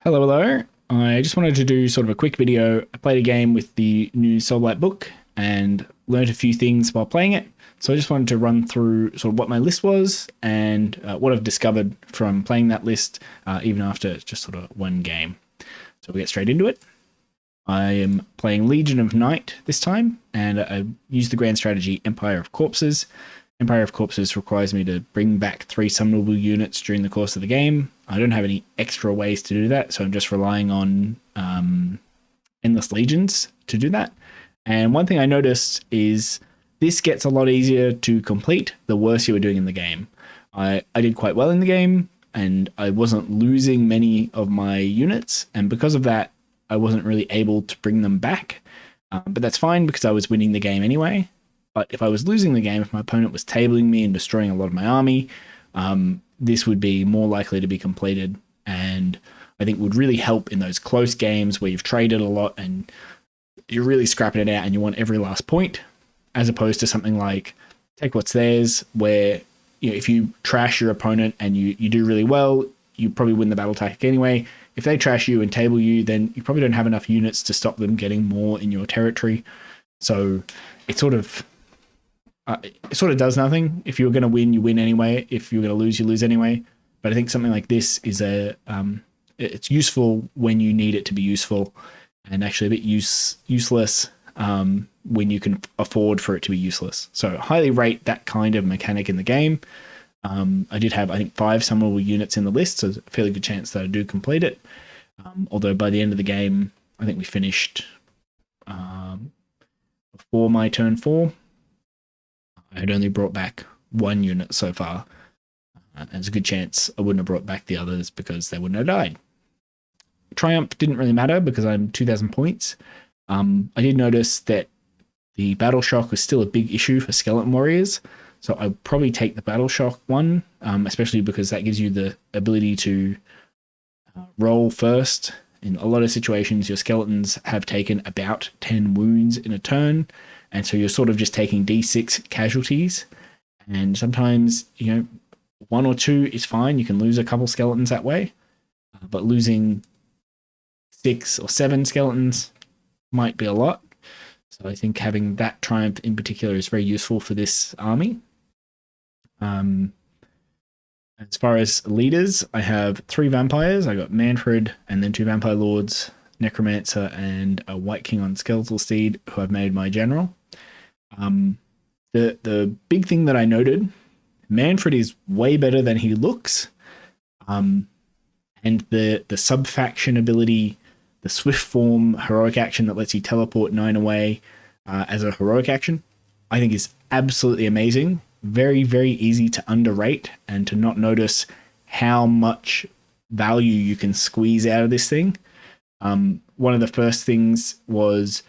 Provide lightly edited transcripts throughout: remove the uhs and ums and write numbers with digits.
Hello, hello. I just wanted to do sort of a quick video. I played a game with the new Soulblight book and learned a few things while playing it. So I just wanted to run through sort of what my list was and what I've discovered from playing that list, even after just sort of one game. So we get straight into it. I am playing Legion of Night this time, and I use the grand strategy Empire of Corpses. Empire of Corpses requires me to bring back 3 summonable units during the course of the game. I don't have any extra ways to do that, so I'm just relying on Endless Legions to do that. And one thing I noticed is this gets a lot easier to complete the worse you were doing in the game. I did quite well in the game, and I wasn't losing many of my units, and because of that, I wasn't really able to bring them back. But that's fine because I was winning the game anyway. But if I was losing the game, if my opponent was tabling me and destroying a lot of my army, this would be more likely to be completed, and I think would really help in those close games where you've traded a lot and you're really scrapping it out and you want every last point, as opposed to something like Take What's Theirs, where if you trash your opponent and you do really well, you probably win the battle tactic anyway. If they trash you and table you, then you probably don't have enough units to stop them getting more in your territory. So it sort of does nothing. If you're going to win, you win anyway. If you're going to lose, you lose anyway. But I think something like this is it's useful when you need it to be useful, and actually a bit useless when you can afford for it to be useless. So highly rate that kind of mechanic in the game. I did have, I think, 5 summonable units in the list, so there's a fairly good chance that I do complete it. Although by the end of the game, I think we finished before my turn 4. I had only brought back 1 unit so far. There's a good chance I wouldn't have brought back the others because they wouldn't have died. Triumph didn't really matter because I'm 2,000 points. I did notice that the Battle Shock was still a big issue for Skeleton Warriors, so I'd probably take the Battle Shock one, especially because that gives you the ability to roll first. In a lot of situations, your skeletons have taken about 10 wounds in a turn, and so you're sort of just taking D6 casualties. And sometimes, 1 or 2 is fine. You can lose a couple skeletons that way, but losing 6 or 7 skeletons might be a lot. So I think having that Triumph in particular is very useful for this army. As far as leaders, I have 3 vampires. I got Mannfred and then 2 vampire lords, Necromancer, and a White King on Skeletal Steed, who I've made my general. The big thing that I noted, Mannfred is way better than he looks. And the sub-faction ability, the swift form heroic action that lets you teleport 9 away as a heroic action, I think is absolutely amazing. Very, very easy to underrate and to not notice how much value you can squeeze out of this thing. One of the first things was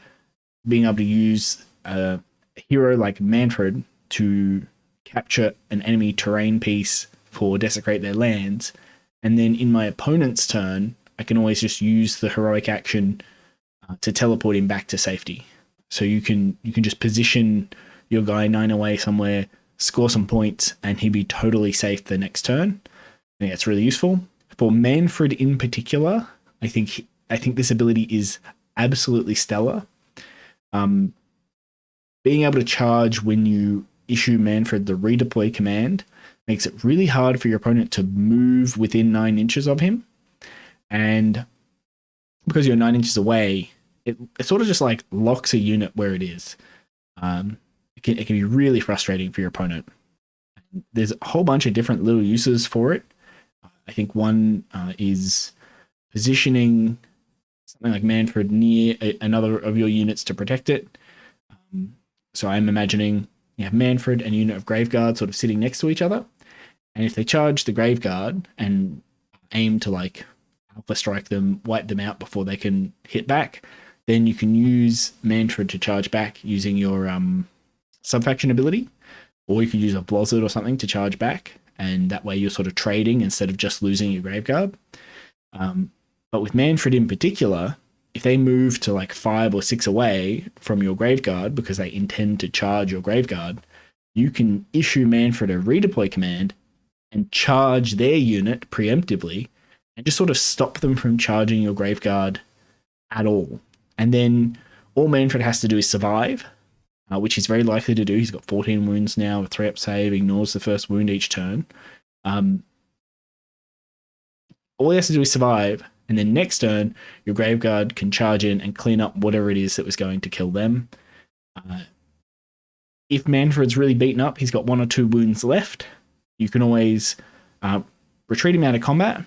being able to use a hero like Mannfred to capture an enemy terrain piece for desecrate their lands, and then in my opponent's turn, I can always just use the heroic action to teleport him back to safety. So you can just position your guy 9 away somewhere, score some points, and he'd be totally safe the next turn. I think that's really useful. For Mannfred in particular, I think this ability is absolutely stellar. Being able to charge when you issue Mannfred the redeploy command makes it really hard for your opponent to move within 9 inches of him. And because you're 9 inches away, it sort of just like locks a unit where it is. It can be really frustrating for your opponent. There's a whole bunch of different little uses for it. I think one is positioning something like Mannfred near another of your units to protect it. So I'm imagining you have Mannfred and a unit of Graveguard sort of sitting next to each other. And if they charge the Graveguard and aim to like alpha strike them, wipe them out before they can hit back, then you can use Mannfred to charge back using your subfaction ability, or you could use a Blizzard or something to charge back, and that way you're sort of trading instead of just losing your Graveguard. But with Mannfred in particular, if they move to like 5 or 6 away from your Graveguard because they intend to charge your Graveguard, you can issue Mannfred a redeploy command and charge their unit preemptively and just sort of stop them from charging your Graveguard at all. And then all Mannfred has to do is survive, which he's very likely to do. He's got 14 wounds now, a 3-up save, ignores the first wound each turn. All he has to do is survive, and then next turn, your Graveguard can charge in and clean up whatever it is that was going to kill them. If Mannfred's really beaten up, he's got 1 or 2 wounds left, you can always retreat him out of combat.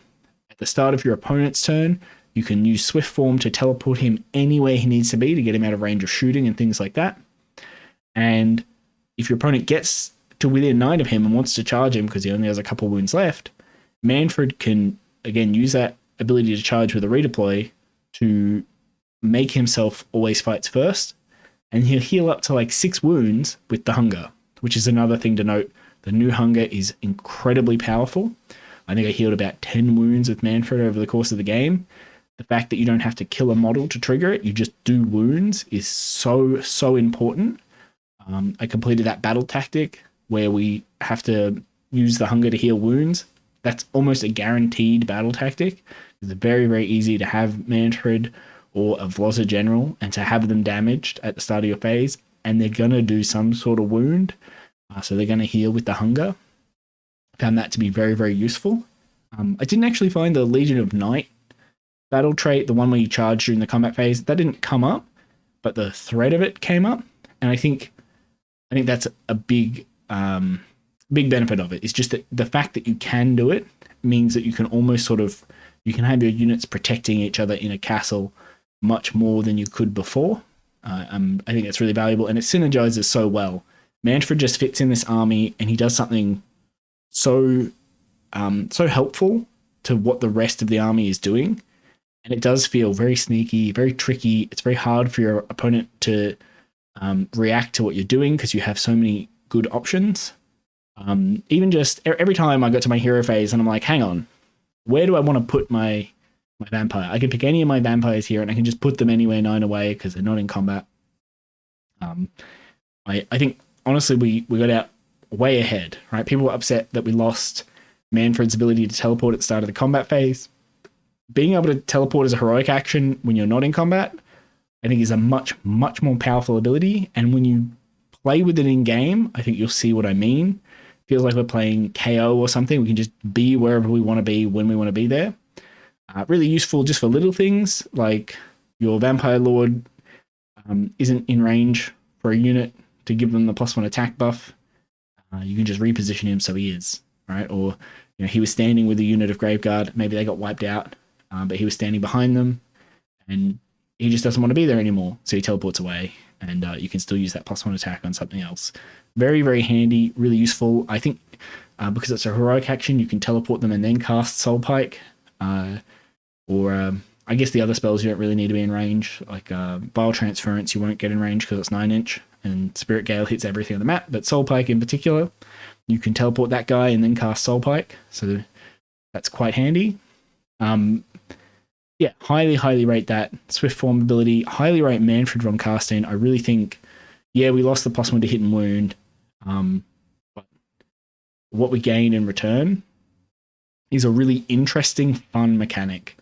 At the start of your opponent's turn, you can use Swift Form to teleport him anywhere he needs to be to get him out of range of shooting and things like that. And if your opponent gets to within 9 of him and wants to charge him because he only has a couple wounds left, Mannfred can, again, use that ability to charge with a redeploy to make himself always fights first. And he'll heal up to like 6 wounds with the Hunger, which is another thing to note. The new Hunger is incredibly powerful. I think I healed about 10 wounds with Mannfred over the course of the game. The fact that you don't have to kill a model to trigger it, you just do wounds, is so important. I completed that battle tactic where we have to use the Hunger to heal wounds. That's almost a guaranteed battle tactic. It's very, very easy to have Mannfred or a Vloza General and to have them damaged at the start of your phase, and they're going to do some sort of wound. So they're going to heal with the Hunger. I found that to be very, very useful. I didn't actually find the Legion of Night battle trait, the one where you charge during the combat phase, that didn't come up, but the threat of it came up. And I think that's a big benefit of it. It's just that the fact that you can do it means that you can almost you can have your units protecting each other in a castle much more than you could before. I think that's really valuable, and it synergizes so well. Mannfred just fits in this army, and he does something so helpful to what the rest of the army is doing. And it does feel very sneaky, very tricky. It's very hard for your opponent to react to what you're doing because you have so many good options. Even just every time I got to my hero phase and I'm like, hang on, where do I want to put my vampire? I can pick any of my vampires here and I can just put them anywhere 9 away because they're not in combat. I think, honestly, we got out way ahead, right? People were upset that we lost Mannfred's ability to teleport at the start of the combat phase. Being able to teleport as a heroic action when you're not in combat, I think is a much, much more powerful ability. And when you play with it in game, I think you'll see what I mean. Feels like we're playing KO or something. We can just be wherever we want to be when we want to be there. Really useful just for little things like your Vampire Lord isn't in range for a unit to give them the +1 attack buff. You can just reposition him so he is, right? Or he was standing with a unit of Graveguard. Maybe they got wiped out, but he was standing behind them and he just doesn't want to be there anymore. So he teleports away and you can still use that +1 attack on something else. Very, very handy, really useful. I think because it's a heroic action, you can teleport them and then cast Soul Pike. I guess the other spells you don't really need to be in range, like Vile Transference you won't get in range because it's 9-inch, and Spirit Gale hits everything on the map, but Soul Pike in particular, you can teleport that guy and then cast Soul Pike, so that's quite handy. Yeah, highly rate that. Swift Form ability, highly rate Mannfred from casting. I really think, yeah, we lost the +1 to hit and wound, but what we gain in return is a really interesting, fun mechanic.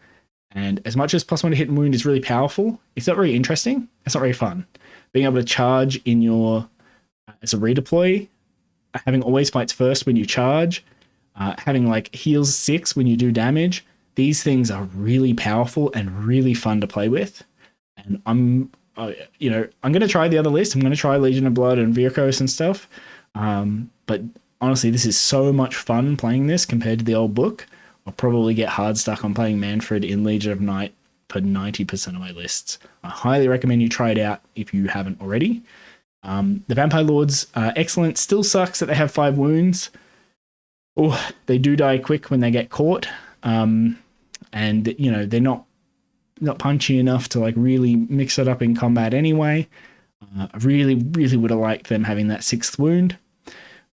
And as much as +1 to hit and wound is really powerful, it's not very interesting. It's not very fun. Being able to charge in your as a redeploy, having always fights first when you charge, having like heals 6 when you do damage, these things are really powerful and really fun to play with. And I'm going to try the other list. I'm going to try Legion of Blood and Virkos and stuff. But honestly, this is so much fun playing this compared to the old book. I'll probably get hard stuck on playing Mannfred in Legion of Night for 90% of my lists. I highly recommend you try it out if you haven't already. The Vampire Lords are excellent. Still sucks that they have 5 wounds. Oh, they do die quick when they get caught. And they're not punchy enough to like really mix it up in combat anyway. I really would have liked them having that 6th wound.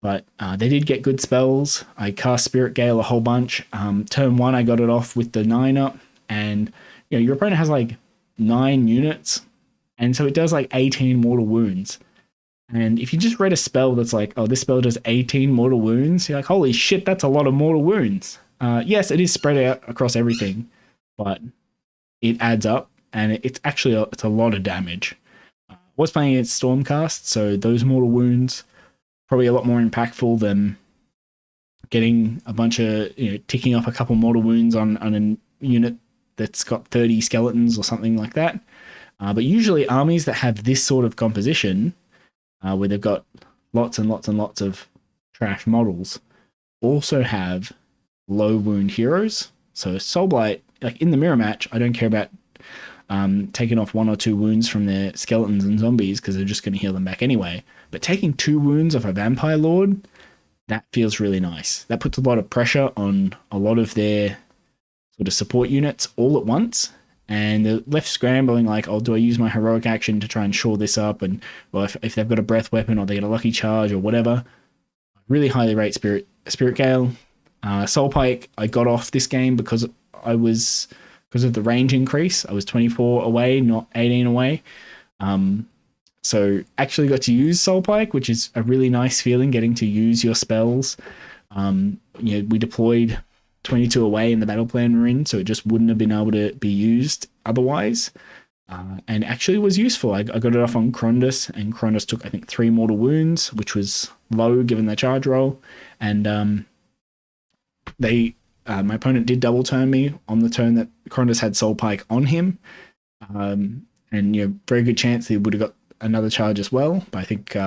But they did get good spells. I cast Spirit Gale a whole bunch. Turn 1, I got it off with the 9-up. And your opponent has like 9 units. And so it does like 18 mortal wounds. And if you just read a spell that's like, oh, this spell does 18 mortal wounds, you're like, holy shit, that's a lot of mortal wounds. Yes, it is spread out across everything, but it adds up, and it's actually it's a lot of damage. Was playing against Stormcast, so those mortal wounds probably a lot more impactful than getting a bunch of, ticking off a couple mortal wounds on a unit that's got 30 skeletons or something like that. But usually armies that have this sort of composition, where they've got lots and lots and lots of trash models, also have low wound heroes. So Soulblight, like in the mirror match, I don't care about taking off 1 or 2 wounds from their skeletons and zombies because they're just going to heal them back anyway. But taking 2 wounds off a Vampire Lord, that feels really nice. That puts a lot of pressure on a lot of their sort of support units all at once. And they're left scrambling like, oh, do I use my heroic action to try and shore this up? And well, if they've got a breath weapon or they get a lucky charge or whatever, really highly rate Spirit Gale. Soul Pike, I got off this game because of the range increase. I was 24 away, not 18 away. So actually got to use Soul Pike, which is a really nice feeling, getting to use your spells. We deployed 22 away in the battle plan we're in, so it just wouldn't have been able to be used otherwise. And actually was useful. I got it off on Krondus, and Krondus took, I think, 3 mortal wounds, which was low given the charge roll. And my opponent did double turn me on the turn that Krondus had Soul Pike on him. And very good chance he would have got another charge as well, but I think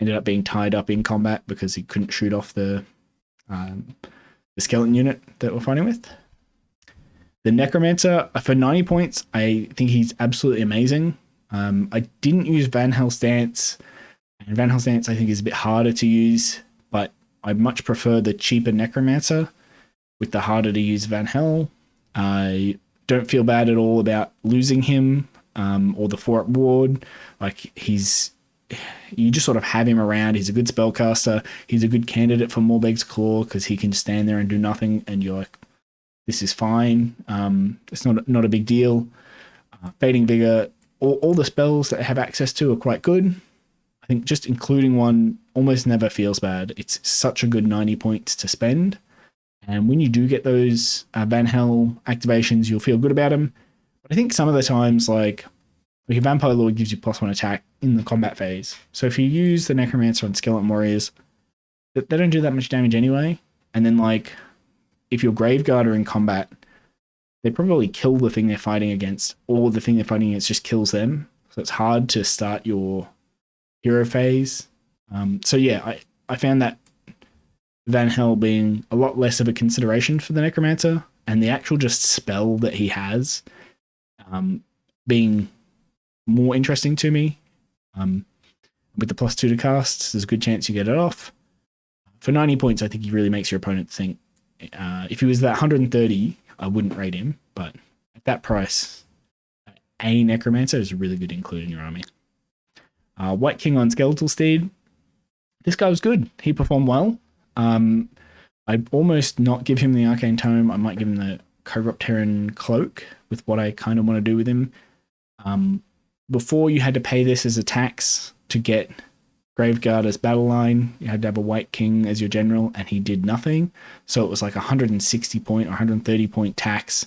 ended up being tied up in combat because he couldn't shoot off the skeleton unit that we're fighting with. The Necromancer, for 90 points, I think he's absolutely amazing. I didn't use Van Hell's Dance, and Van Hell's Dance I think is a bit harder to use, but I much prefer the cheaper Necromancer with the harder to use Van Hell. I don't feel bad at all about losing him, or the 4-up ward. Like, you just sort of have him around. He's a good spellcaster. He's a good candidate for Morbeg's Claw because he can stand there and do nothing, and you're like, this is fine. It's not a big deal. Fading Vigor, all the spells that I have access to are quite good. I think just including one almost never feels bad. It's such a good 90 points to spend. And when you do get those Van Hell activations, you'll feel good about them. But I think some of the times, like a Vampire Lord gives you +1 attack in the combat phase. So if you use the Necromancer on Skeleton Warriors, they don't do that much damage anyway. And then, like, if your Graveguard are in combat, they probably kill the thing they're fighting against, or the thing they're fighting against just kills them. So it's hard to start your hero phase. So yeah, I found that Van Hell being a lot less of a consideration for the Necromancer, and the actual just spell that he has being more interesting to me. With the +2 to cast, there's a good chance you get it off. For 90 points, I think he really makes your opponent think. If he was that 130, I wouldn't rate him, but at that price, a Necromancer is a really good include in your army. White King on Skeletal Steed. This guy was good. He performed well. I'd almost not give him the Arcane Tome. I might give him the Chiropteran Cloak with what I kind of want to do with him. Before, you had to pay this as a tax to get Graveguard as battle line. You had to have a White King as your general, and he did nothing. So it was like 160 point or 130 point tax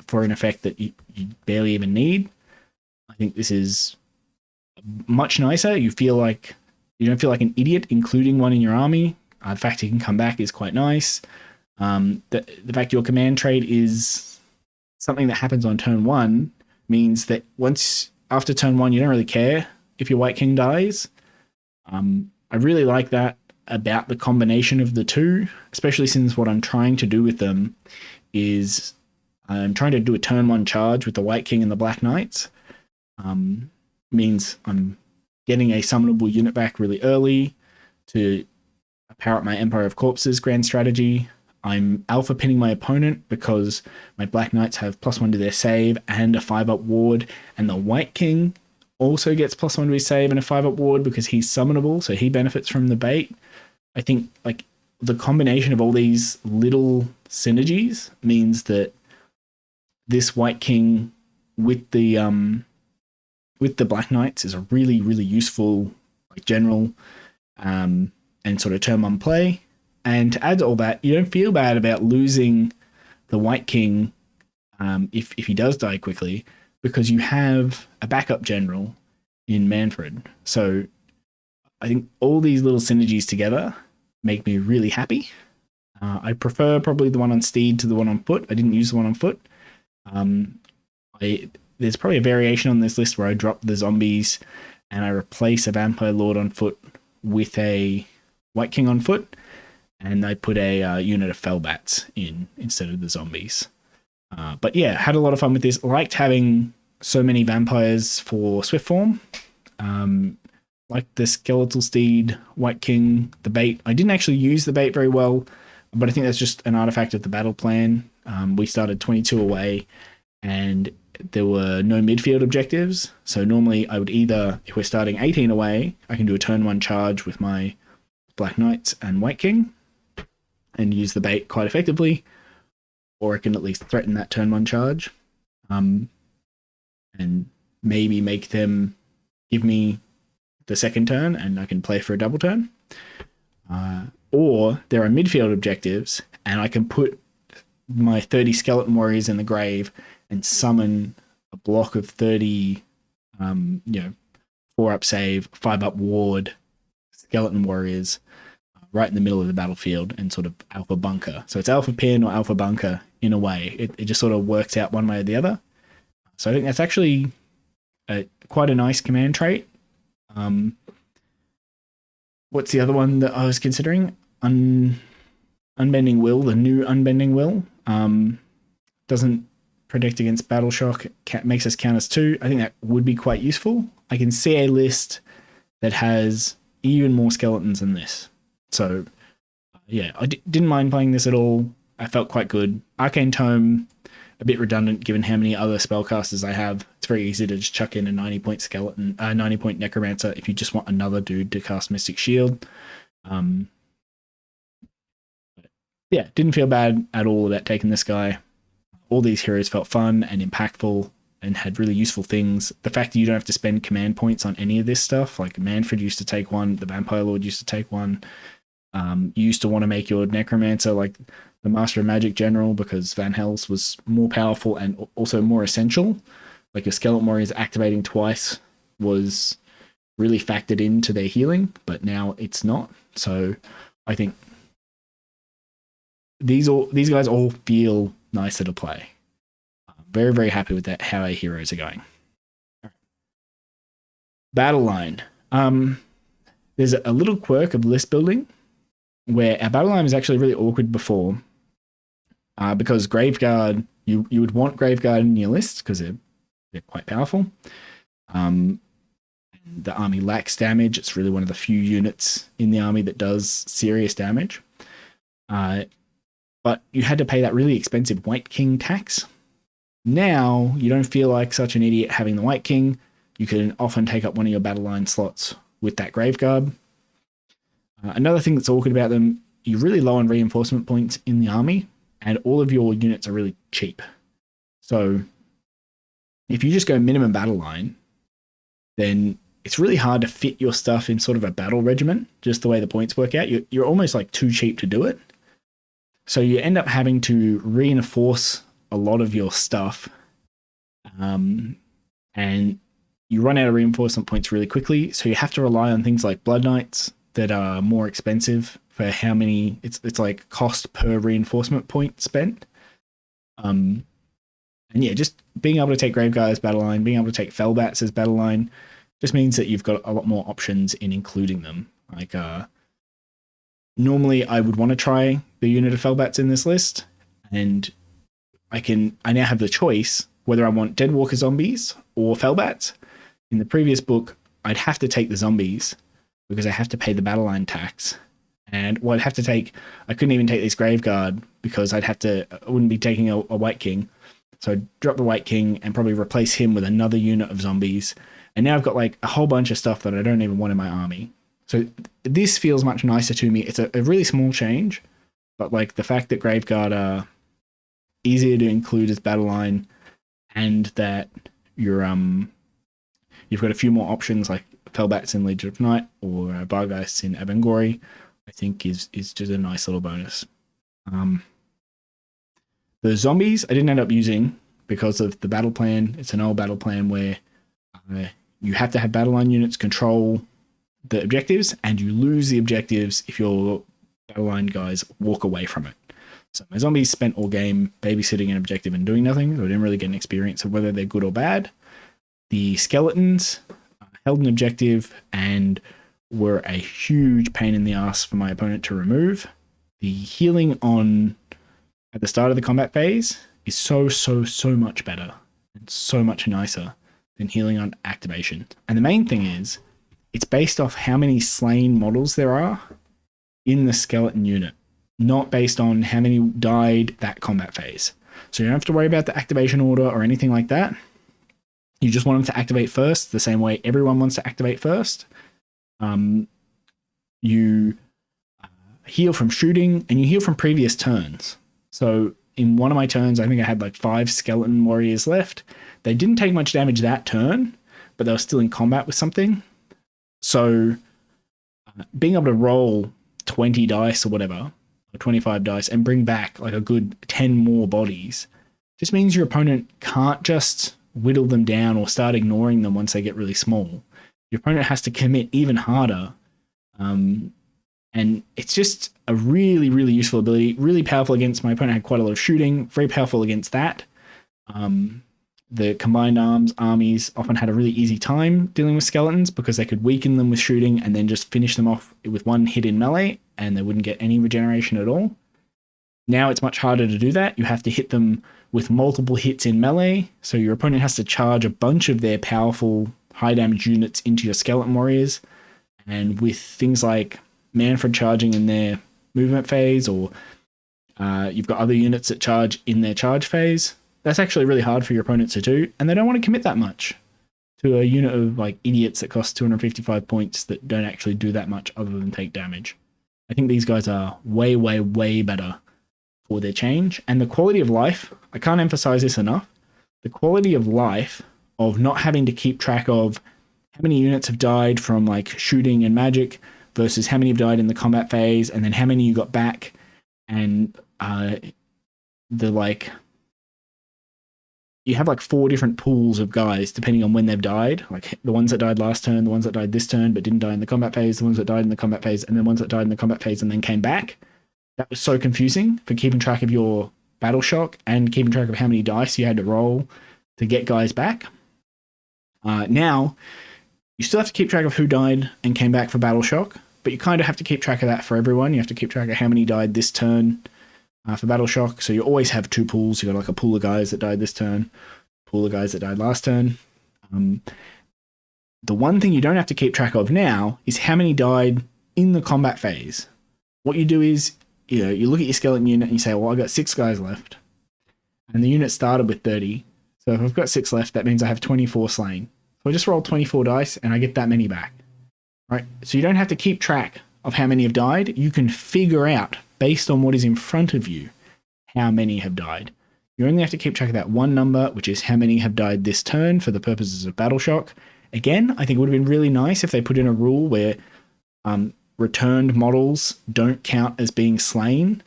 for an effect that you barely even need. I think this is much nicer. You don't feel like an idiot including one in your army. The fact he can come back is quite nice. The fact your command trait is something that happens on turn 1 means that after turn 1, you don't really care if your White King dies. I really like that about the combination of the two, especially since what I'm trying to do with them is I'm trying to do a turn 1 charge with the White King and the Black Knights. Means I'm getting a summonable unit back really early to power up my Empire of Corpses grand strategy. I'm alpha pinning my opponent because my Black Knights have +1 to their save and a 5-up ward, and the White King also gets +1 to his save and a 5-up ward because he's summonable, so he benefits from the bait. I think like the combination of all these little synergies means that this White King with the Black Knights is a really, really useful like general and sort of turn 1 play. And to add to all that, you don't feel bad about losing the White King if he does die quickly, because you have a backup general in Mannfred. So I think all these little synergies together make me really happy. I prefer probably the one on steed to the one on foot. I didn't use the one on foot. There's probably a variation on this list where I drop the zombies and I replace a vampire lord on foot with a White King on foot, and I put a unit of Fellbats in instead of the zombies. But yeah, had a lot of fun with this. Liked having so many vampires for swift form. Like the skeletal steed, White King, the bait. I didn't actually use the bait very well, but I think that's just an artifact of the battle plan. We started 22 away, and there were no midfield objectives. So normally I would either, if we're starting 18 away, I can do a turn 1 charge with my Black Knights and White King and use the bait quite effectively, or I can at least threaten that turn 1 charge, and maybe make them give me the second turn and I can play for a double turn. Or there are midfield objectives and I can put my 30 skeleton warriors in the grave and summon a block of 30 4-up save, 5-up ward skeleton warriors right in the middle of the battlefield and sort of alpha bunker. So it's alpha pin or alpha bunker in a way. It just sort of works out one way or the other. So I think that's actually quite a nice command trait. What's the other one that I was considering? Unbending Will, the new Unbending Will. Doesn't protect against battle shock, makes us count as 2. I think that would be quite useful. I can see a list that has even more skeletons than this. So yeah, I didn't mind playing this at all. I felt quite good. Arcane Tome, a bit redundant given how many other spellcasters I have. It's very easy to just chuck in a 90-point skeleton, 90-point necromancer if you just want another dude to cast Mystic Shield. Yeah, didn't feel bad at all about taking this guy. All these heroes felt fun and impactful and had really useful things. The fact that you don't have to spend command points on any of this stuff, like Mannfred used to take one, the Vampire Lord used to take one. You used to want to make your Necromancer like the Master of Magic General because Van Hels was more powerful and also more essential. Like your Skeleton Warriors activating twice was really factored into their healing, but now it's not. So I think these guys all feel nicer to play. Very, very happy with that, how our heroes are going. Battle line. There's a little quirk of list building where our battle line was actually really awkward before, because Graveguard, you would want Graveguard in your list because they're quite powerful. The army lacks damage. It's really one of the few units in the army that does serious damage. But you had to pay that really expensive White King tax. Now, you don't feel like such an idiot having the White King. You can often take up one of your battle line slots with that Graveguard. Another thing that's awkward about them, you're really low on reinforcement points in the army, and all of your units are really cheap. So if you just go minimum battle line, then it's really hard to fit your stuff in sort of a battle regiment, just the way the points work out. You're almost like too cheap to do it. So you end up having to reinforce a lot of your stuff, and you run out of reinforcement points really quickly. So you have to rely on things like Blood Knights that are more expensive for how many, it's like cost per reinforcement point spent. And yeah, just being able to take Graveguard as battle line, being able to take Fellbats as battle line, just means that you've got a lot more options in including them. Like, normally I would want to try the unit of Fellbats in this list, and I now have the choice whether I want Deadwalker zombies or Fellbats. In the previous book, I'd have to take the zombies because I have to pay the battle line tax. And I'd have to take, I couldn't even take this Graveguard because I wouldn't be taking a White King. So I'd drop the White King and probably replace him with another unit of zombies. And now I've got like a whole bunch of stuff that I don't even want in my army. So this feels much nicer to me. It's a really small change, but like the fact that Graveguard are easier to include as battle line, and that you've got a few more options like Fellbats in Legion of Night or Bargheists in Avangori. I think is just a nice little bonus. The zombies I didn't end up using because of the battle plan. It's an old battle plan where you have to have battle line units control the objectives, and you lose the objectives if your battle line guys walk away from it. So my zombies spent all game babysitting an objective and doing nothing, so I didn't really get an experience of whether they're good or bad. The skeletons held an objective and were a huge pain in the ass for my opponent to remove. The healing on at the start of the combat phase is so much better and so much nicer than healing on activation. And the main thing is, it's based off how many slain models there are in the skeleton unit, not based on how many died that combat phase. So you don't have to worry about the activation order or anything like that. You just want them to activate first, the same way everyone wants to activate first. You heal from shooting, and you heal from previous turns. So in one of my turns, I think I had like 5 skeleton warriors left. They didn't take much damage that turn, but they were still in combat with something. So being able to roll 20 dice or whatever, or 25 dice, and bring back like a good 10 more bodies just means your opponent can't just whittle them down or start ignoring them once they get really small. Your opponent has to commit even harder. And it's just a really useful ability, really powerful against my opponent. Had quite a lot of shooting, very powerful against that. The combined armies often had a really easy time dealing with skeletons because they could weaken them with shooting and then just finish them off with one hit in melee, and they wouldn't get any regeneration at all. Now it's much harder to do that. You have to hit them with multiple hits in melee, so your opponent has to charge a bunch of their powerful high damage units into your skeleton warriors. And with things like Mannfred charging in their movement phase, or you've got other units that charge in their charge phase, that's actually really hard for your opponent to do, and they don't want to commit that much to a unit of like idiots that cost 255 points that don't actually do that much other than take damage. I think these guys are way better for their change, and the quality of life, I can't emphasize this enough, the quality of life of not having to keep track of how many units have died from like shooting and magic versus how many have died in the combat phase, and then how many you got back, and the like, you have like 4 different pools of guys depending on when they've died, like the ones that died last turn, the ones that died this turn but didn't die in the combat phase, the ones that died in the combat phase, and the ones that died in the combat phase and then came back. That was so confusing for keeping track of your battle shock and keeping track of how many dice you had to roll to get guys back. Now, you still have to keep track of who died and came back for battle shock, but you kind of have to keep track of that for everyone. You have to keep track of how many died this turn for battle shock. So you always have 2 pools. You got like a pool of guys that died this turn, pool of guys that died last turn. The one thing you don't have to keep track of now is how many died in the combat phase. What you do is, you look at your skeleton unit and you say, well, I got 6 guys left, and the unit started with 30. So if I've got 6 left, that means I have 24 slain. So I just roll 24 dice and I get that many back. Right? So you don't have to keep track of how many have died. You can figure out, based on what is in front of you, how many have died. You only have to keep track of that one number, which is how many have died this turn for the purposes of battle shock. Again, I think it would have been really nice if they put in a rule where returned models don't count as being slain.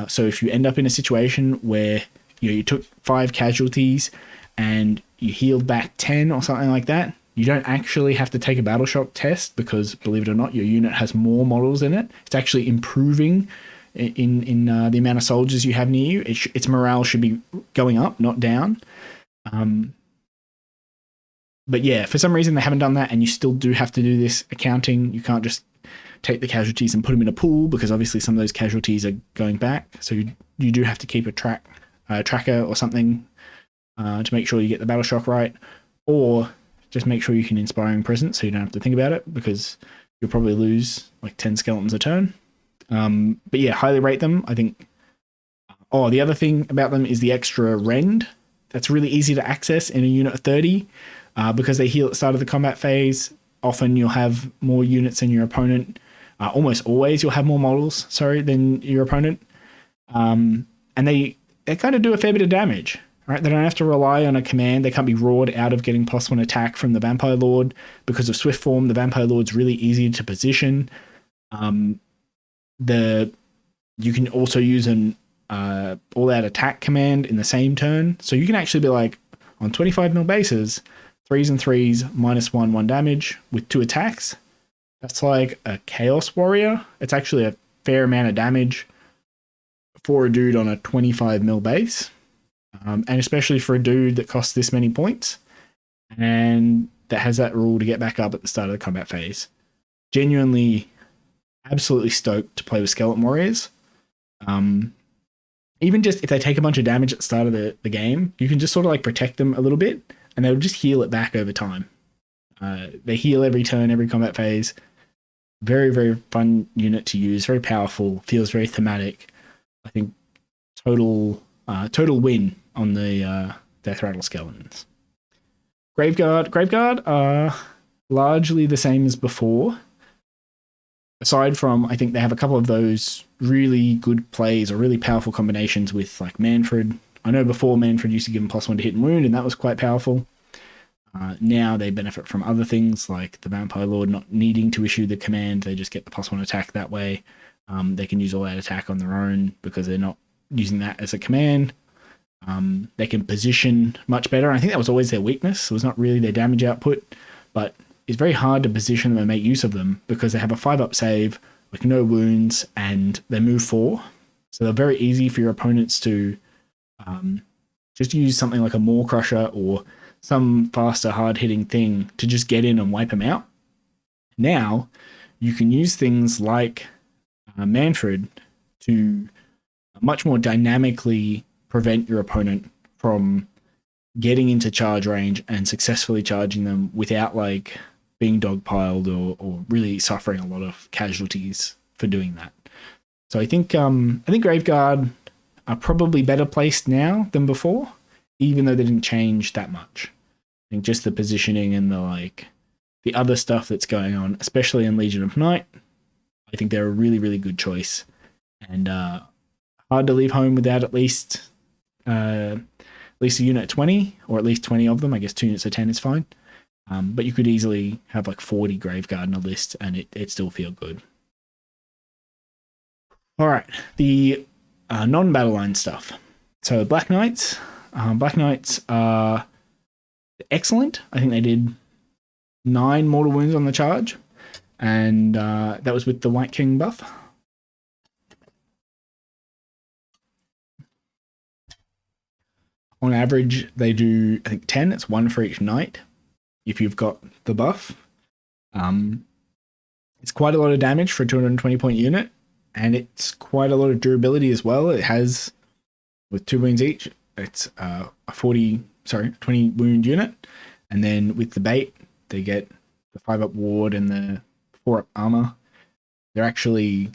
So if you end up in a situation where you took 5 casualties and you healed back 10 or something like that, you don't actually have to take a battle shock test because, believe it or not, your unit has more models in it. It's actually improving in the amount of soldiers you have near you. Its morale should be going up, not down. But yeah, for some reason they haven't done that, and you still do have to do this accounting. You can't just take the casualties and put them in a pool, because obviously some of those casualties are going back. So you do have to keep a tracker or something to make sure you get the battle shock right, or just make sure you can Inspiring Presence so you don't have to think about it, because you'll probably lose like 10 skeletons a turn. But yeah, highly rate them. I think. Oh, the other thing about them is the extra rend. That's really easy to access in a unit of 30 because they heal at the start of the combat phase. Often you'll have more units than your opponent. Almost always you'll have more models, than your opponent. And they kind of do a fair bit of damage. Right? They don't have to rely on a command. They can't be roared out of getting +1 attack from the Vampire Lord. Because of Swift Form, the Vampire Lord's really easy to position. you can also use an all-out attack command in the same turn. So you can actually be like, on 25 mil bases, 3s and 3s, -1 damage with 2 attacks. That's like a Chaos Warrior. It's actually a fair amount of damage for a dude on a 25 mil base. And especially for a dude that costs this many points and that has that rule to get back up at the start of the combat phase. Genuinely, absolutely stoked to play with Skeleton Warriors. Even just if they take a bunch of damage at the start of the game, you can just sort of like protect them a little bit and they'll just heal it back over time. They heal every turn, every combat phase. Very, very fun unit to use. Very powerful. Feels very thematic. I think total win on the Death Rattle Skeletons. Graveguard are largely the same as before. Aside from, I think they have a couple of those really good plays or really powerful combinations with like Mannfred. I know before Mannfred used to give them +1 to hit and wound, and that was quite powerful. Now they benefit from other things like the Vampire Lord not needing to issue the command. They just get the +1 attack that way. They can use all that attack on their own because they're not using that as a command. They can position much better. I think that was always their weakness. It was not really their damage output, but it's very hard to position them and make use of them because they have a 5-up save with no wounds and they move 4. So they're very easy for your opponents to just use something like a Maw Crusher or some faster, hard-hitting thing to just get in and wipe them out. Now, you can use things like Mannfred to much more dynamically prevent your opponent from getting into charge range and successfully charging them without like being dogpiled or really suffering a lot of casualties for doing that. So I think Graveguard are probably better placed now than before, even though they didn't change that much. I think just the positioning and the other stuff that's going on, especially in Legion of Night, I think they're a really, really good choice. And hard to leave home without at least a unit of 20, or at least 20 of them. I guess 2 units of 10 is fine. But you could easily have like 40 Graveguard in a list and it still feel good. All right, the non-battle line stuff. So Black Knights. Black Knights are excellent. I think they did 9 mortal wounds on the charge. And that was with the White King buff. On average, they do, I think, 10. It's 1 for each knight if you've got the buff. It's quite a lot of damage for a 220 point unit, and it's quite a lot of durability as well. It has, with 2 wounds each, it's a 20 wound unit. And then with the bait, they get the 5-up ward and the 4-up armor. They're actually,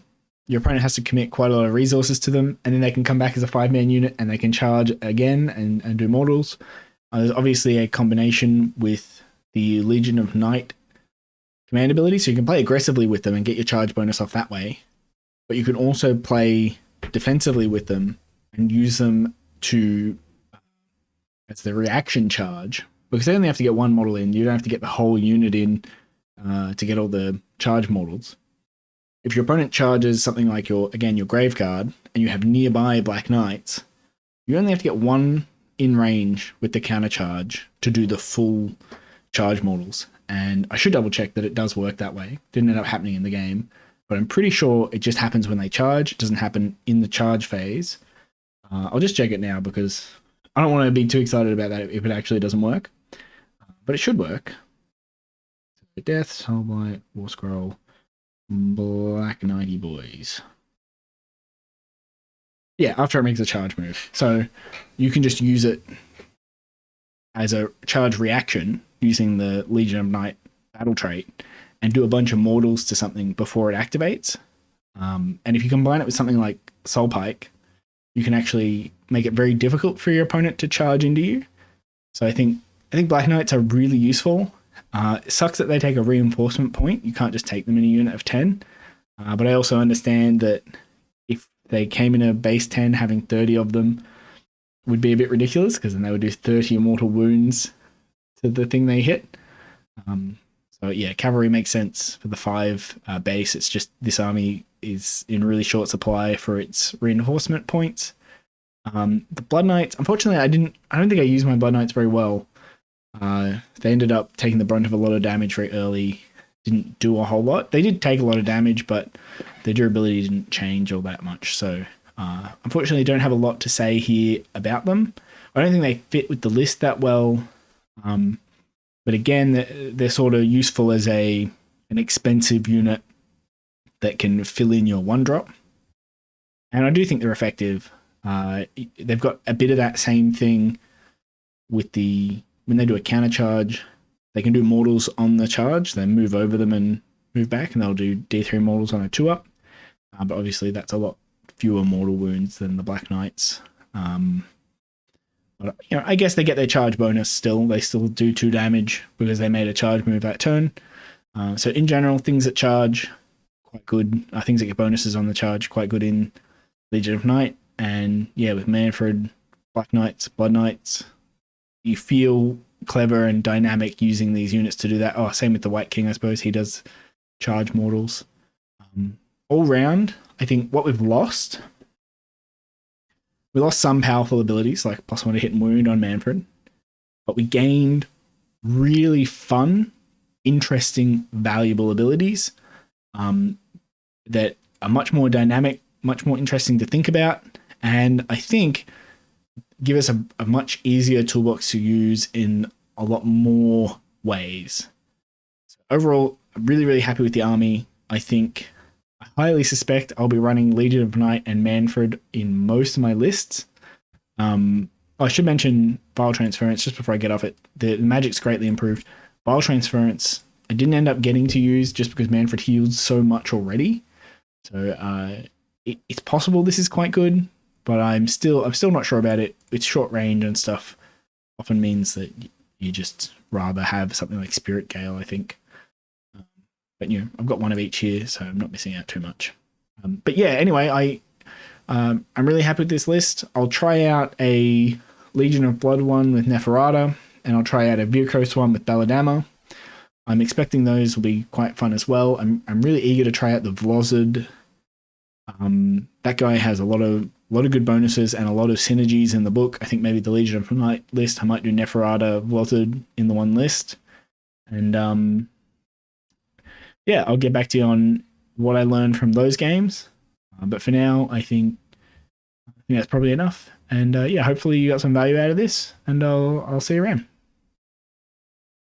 your opponent has to commit quite a lot of resources to them, and then they can come back as a 5-man unit and they can charge again and do mortals. There's obviously a combination with the Legion of Night command ability, so you can play aggressively with them and get your charge bonus off that way. But you can also play defensively with them and use them to, as the reaction charge, because they only have to get 1 model in. You don't have to get the whole unit in to get all the charge models. If your opponent charges something like your Graveguard, and you have nearby Black Knights, you only have to get 1 in range with the counter charge to do the full charge models. And I should double check that it does work that way. Didn't end up happening in the game, but I'm pretty sure it just happens when they charge. It doesn't happen in the charge phase. I'll just check it now because I don't want to be too excited about that if it actually doesn't work. But it should work. Death, Soulblight, War Scroll, Black Knighty boys. Yeah, after it makes a charge move. So you can just use it as a charge reaction using the Legion of Night battle trait and do a bunch of mortals to something before it activates. And if you combine it with something like Soul Pike, you can actually make it very difficult for your opponent to charge into you. So I think Black Knights are really useful. It sucks that they take a reinforcement point. You can't just take them in a unit of 10. But I also understand that if they came in a base 10, having 30 of them would be a bit ridiculous because then they would do 30 immortal wounds to the thing they hit. So yeah, cavalry makes sense for the 5 base. It's just this army is in really short supply for its reinforcement points. The Blood Knights, unfortunately, I don't think I used my Blood Knights very well. They ended up taking the brunt of a lot of damage very early. Didn't do a whole lot. They did take a lot of damage, but their durability didn't change all that much. So unfortunately, don't have a lot to say here about them. I don't think they fit with the list that well. But again, they're sort of useful as an expensive unit that can fill in your 1-drop. And I do think they're effective. They've got a bit of that same thing with when they do a counter charge, they can do mortals on the charge. They move over them and move back, and they'll do D3 mortals on a 2-up. But obviously that's a lot fewer mortal wounds than the Black Knights. But, I guess they get their charge bonus still. They still do 2 damage because they made a charge move that turn. So in general, things that charge, quite good. Things that get bonuses on the charge, quite good in Legion of Night. And yeah, with Mannfred, Black Knights, Blood Knights, you feel clever and dynamic using these units to do that. Oh, same with the White King, I suppose. He does charge mortals. All round, I think what we lost some powerful abilities, like +1 to hit and wound on Mannfred, but we gained really fun, interesting, valuable abilities that are much more dynamic, much more interesting to think about, and I think give us a much easier toolbox to use in a lot more ways. So overall, I'm really, really happy with the army. I highly suspect I'll be running Legion of Night and Mannfred in most of my lists. I should mention Vial Transference just before I get off it. The magic's greatly improved. Vial Transference, I didn't end up getting to use just because Mannfred heals so much already. So it's possible this is quite good, but I'm still not sure about it. It's short range and stuff. Often means that you just rather have something like Spirit Gale, I think. But I've got one of each here, so I'm not missing out too much. But yeah, anyway, I'm really happy with this list. I'll try out a Legion of Blood one with Neferata, and I'll try out a Virkos one with Belladamma. I'm expecting those will be quite fun as well. I'm really eager to try out the Vlozid. That guy has a lot of good bonuses and a lot of synergies in the book. I think maybe the Legion of Night list, I might do Neferata, Vlozid in the one list. And yeah, I'll get back to you on what I learned from those games. But for now, I think that's probably enough. And yeah, hopefully you got some value out of this, and I'll see you around.